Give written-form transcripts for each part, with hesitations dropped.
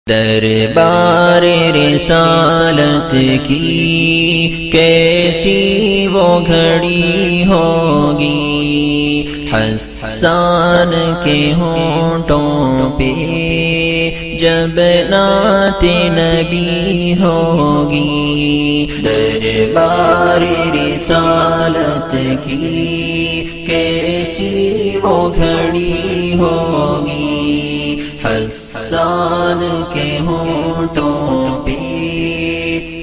دربار رسالت کی کیسی وہ گھڑی ہوگی، حسان کے ہونٹوں پہ جب نعت نبی ہوگی۔ دربار رسالت کی کیسی وہ گھڑی ہوگی، حسان کے ہونٹوں پہ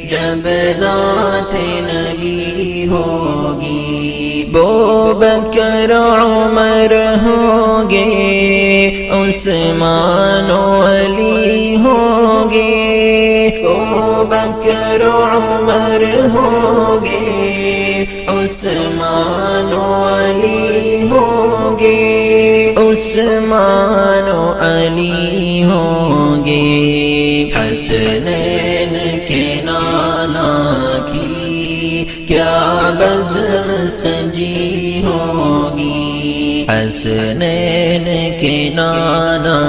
جب نعت نبی ہوگی۔ بوبکر عمر ہوں گے، عثمان و علی ہوں گے، بوبکر عمر ہوں گے، عثمان و علی ہوں گے، عثمان و علی ہوں گے۔ حسنین کے نانا کی کیا بزم سجی ہوگی، حسنین کے نانا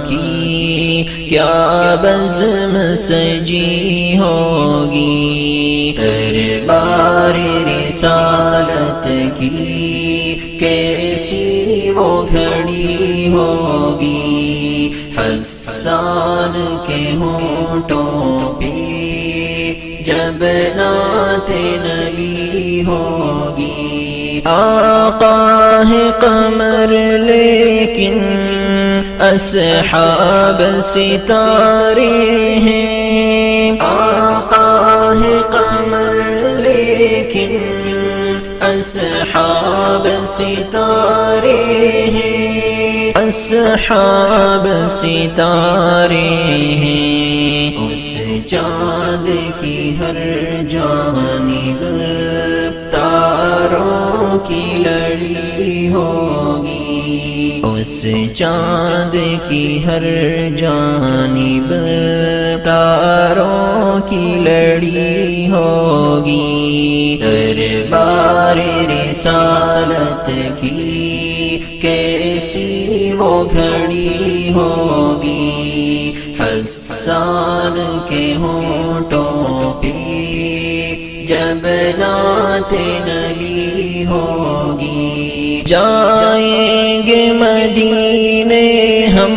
کی کیا بزم سجی ہوگی۔ دربار رسالت کی کیسی وہ گھڑی ہوگی، حسان کے ہونٹوں پہ جب نعت نبی ہوگی۔ آقا ہے قمر لیکن اصحاب ستارے ہیں، آقا ہے قمر لیکن اصحاب ستارے ہیں، اصحاب ستارے ہیں۔ اس چاند کی ہر جانب تاروں کی لڑی ہوگی، اس چاند کی ہر جانب تاروں کی لڑی ہوگی۔ دربار رسالت کی کیسی وہ گھڑی ہوگی، حسان کے ہونٹوں پہ جب نعت نبی ہوگی۔ جائیں گے مدینے ہم،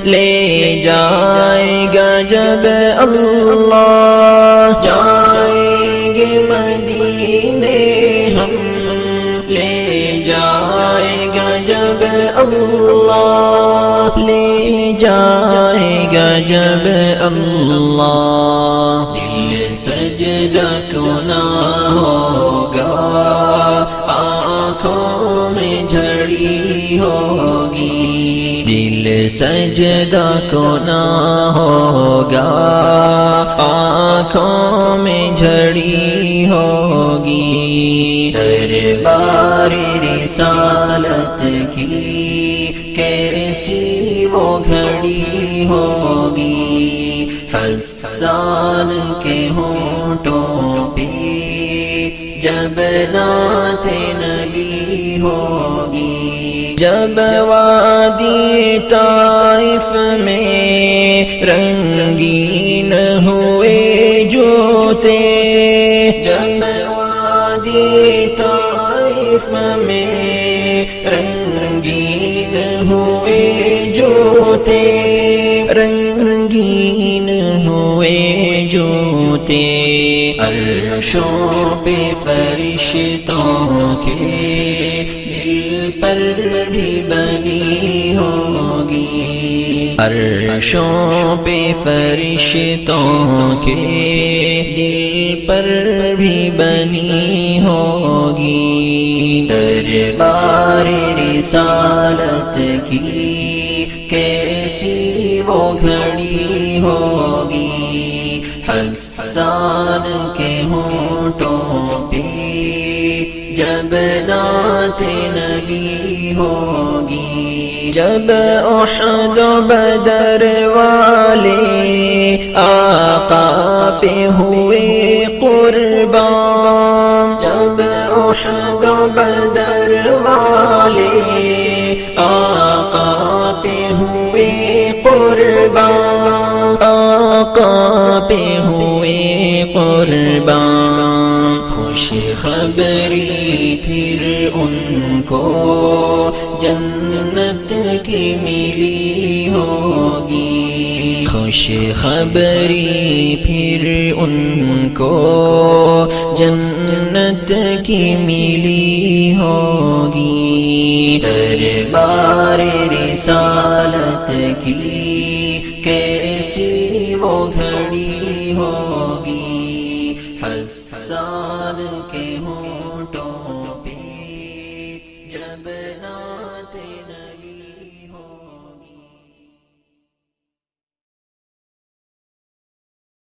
لے جائے گا جب اللہ، جائیں گے مدینے ہم، لے جائے گا جب اللہ، لے جائے گا جب اللہ۔ دل سجدہ کیوں نہ ہوگا، آنکھوں میں جھڑی ہوگی، دل سجدہ کیوں نہ ہوگا، آنکھوں میں جھڑی ہوگی۔ دربار رسالت کی کیسی وہ گھڑی ہوگی، حسان کے ہونٹوں پہ جب نعت نبی ہوگی۔ جب وادی طائف میں رنگین ہوئے جوتے، جب وادی طائف میں رنگین ہوئے جوتے، رنگین ہوئے جوتے، عرشوں پہ فرشتوں کے دل پر بھی بنی ہوگی، عرشوں پہ فرشتوں کے دل پر بھی بنی ہوگی۔ دربار رسالت کی کیسی وہ گھڑی ہوگی، حسان کے ہونٹوں پہ جب نعت نبی ہوگی۔ جب احد و بدر والے آقا پہ ہوئے قربان، جب احد و بدر والے آقا پہ ہوئے قربان، آقا پہ ہوئے قربان، خوش خبری پھر ان کو جنت کی ملی ہوگی، خوش خبری پھر ان کو جنت کی ملی ہوگی، دربار رسالت کی کیسی وہ گھڑی ہوگی، حسان کے ہونٹوں